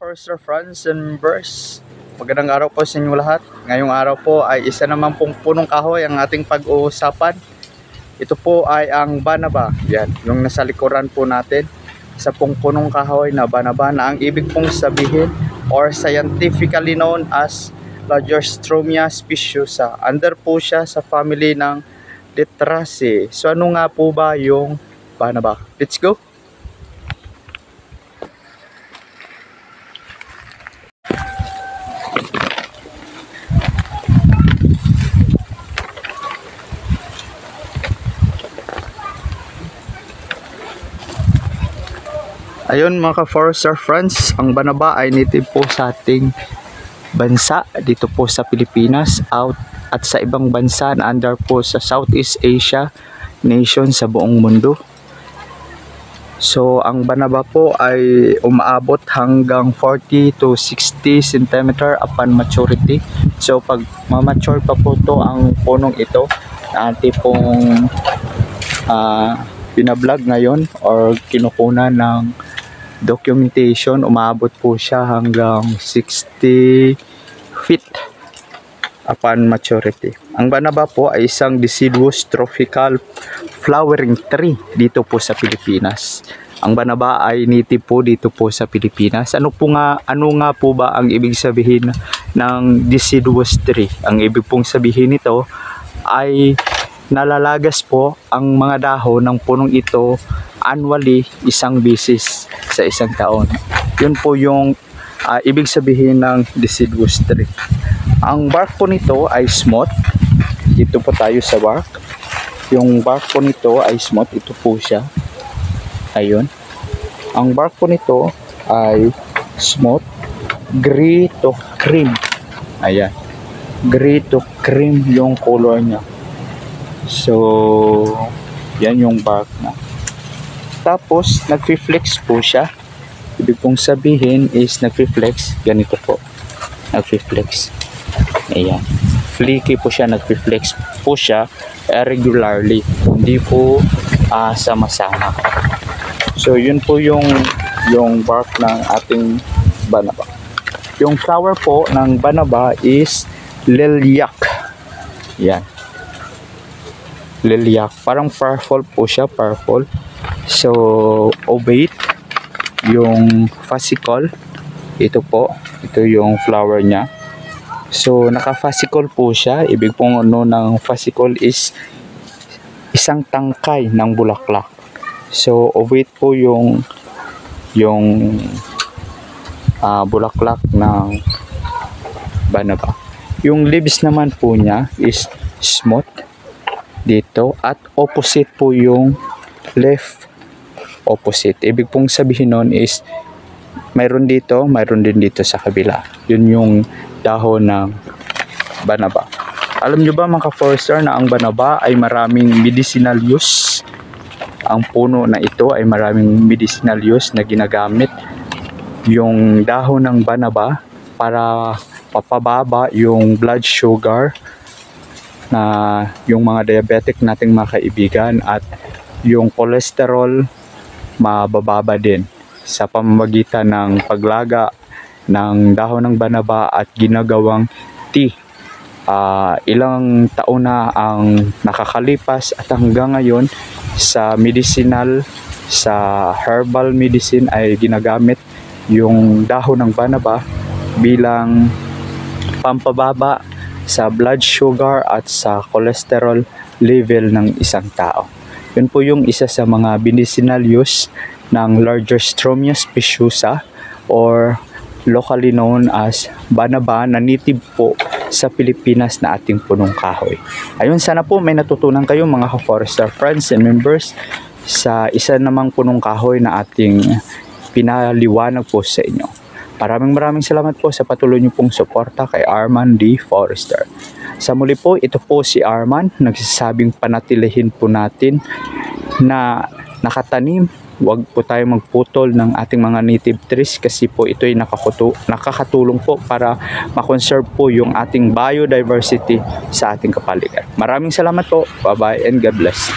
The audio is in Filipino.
Forester friends and members, magandang araw po sa inyo lahat. Ngayong araw po ay isa naman pong punong kahoy ang ating pag-uusapan. Ito po ay ang banaba. Yan, yung nasa likuran po natin. Isa pong punong kahoy na banaba na ang ibig pong sabihin or scientifically known as Lagerstroemia speciosa. Under po siya sa family ng Litraceae. So ano nga po ba yung banaba? Let's go! Ayun mga ka-forester friends, ang banaba ay native po sa ating bansa dito po sa Pilipinas at sa ibang bansa na under po sa Southeast Asia nation sa buong mundo. So ang banaba po ay umaabot hanggang 40 to 60 cm upon maturity. So pag ma-mature pa po to ang punong ito na ating pong binablog ngayon or kinukunan ng documentation, umabot po siya hanggang 60 feet upon maturity. Ang banaba po ay isang deciduous tropical flowering tree dito po sa Pilipinas. Ang banaba ay native po dito po sa Pilipinas. Ano nga po ba ang ibig sabihin ng deciduous tree? Ang ibig pong sabihin nito ay nalalagas po ang mga dahon ng punong ito annually isang beses sa isang taon. Yun po yung ibig sabihin ng deciduous tree. Ang bark po nito ay smooth. Dito po tayo sa bark. Yung bark po nito ay smooth. Ito po siya. Ayun. Ang bark po nito ay smooth. Gray to cream. Ayan. Gray to cream yung color niya. So, yan yung bark na. Tapos, nagfi-flex po siya. Ibig pong sabihin is nagfi-flex. Ganito po. Nagfi-flex. Ayan. Fleeky po siya. Nagfi-flex po siya regularly. Hindi po sama-sama. So, yun po yung bark ng ating banaba. Yung flower po ng banaba is lilac. Yan. Lilac. Parang purple po siya. Purple. So, ovate, yung fascicle, ito po, ito yung flower niya. So, naka-fascicle po siya. Ibig pong ano ng fascicle is isang tangkay ng bulaklak. So, ovate po yung bulaklak ng banaba. Yung leaves naman po niya is smooth dito at opposite po yung left opposite. Ibig pong sabihin nun is mayroon dito, mayroon din dito sa kabila. Yun yung dahon ng banaba. Alam nyo ba mga ka-forester na ang banaba ay maraming medicinal use? Ang puno na ito ay maraming medicinal use na ginagamit. Yung dahon ng banaba para papababa yung blood sugar na yung mga diabetic nating mga kaibigan at yung cholesterol mabababa din sa pamamagitan ng paglaga ng dahon ng banaba at ginagawang tea. Ilang taon na ang nakakalipas at hanggang ngayon sa medicinal, sa herbal medicine ay ginagamit yung dahon ng banaba bilang pampababa sa blood sugar at sa cholesterol level ng isang tao. Yun po yung isa sa mga medicinal use ng Lagerstroemia speciosa or locally known as banaba na native po sa Pilipinas na ating punong kahoy. Ayun, sana po may natutunan kayo mga ka-forester friends and members sa isa namang punong kahoy na ating pinaliwanag po sa inyo. Maraming salamat po sa patuloy niyo pong suporta kay Arman D. Forester. Sa muli po, ito po si Arman, nagsasabing panatilihin po natin na nakatanim. Huwag po tayo magputol ng ating mga native trees kasi po ito ay nakakatulong po para makonserve po yung ating biodiversity sa ating kapaligiran. Maraming salamat po. Bye-bye and God bless.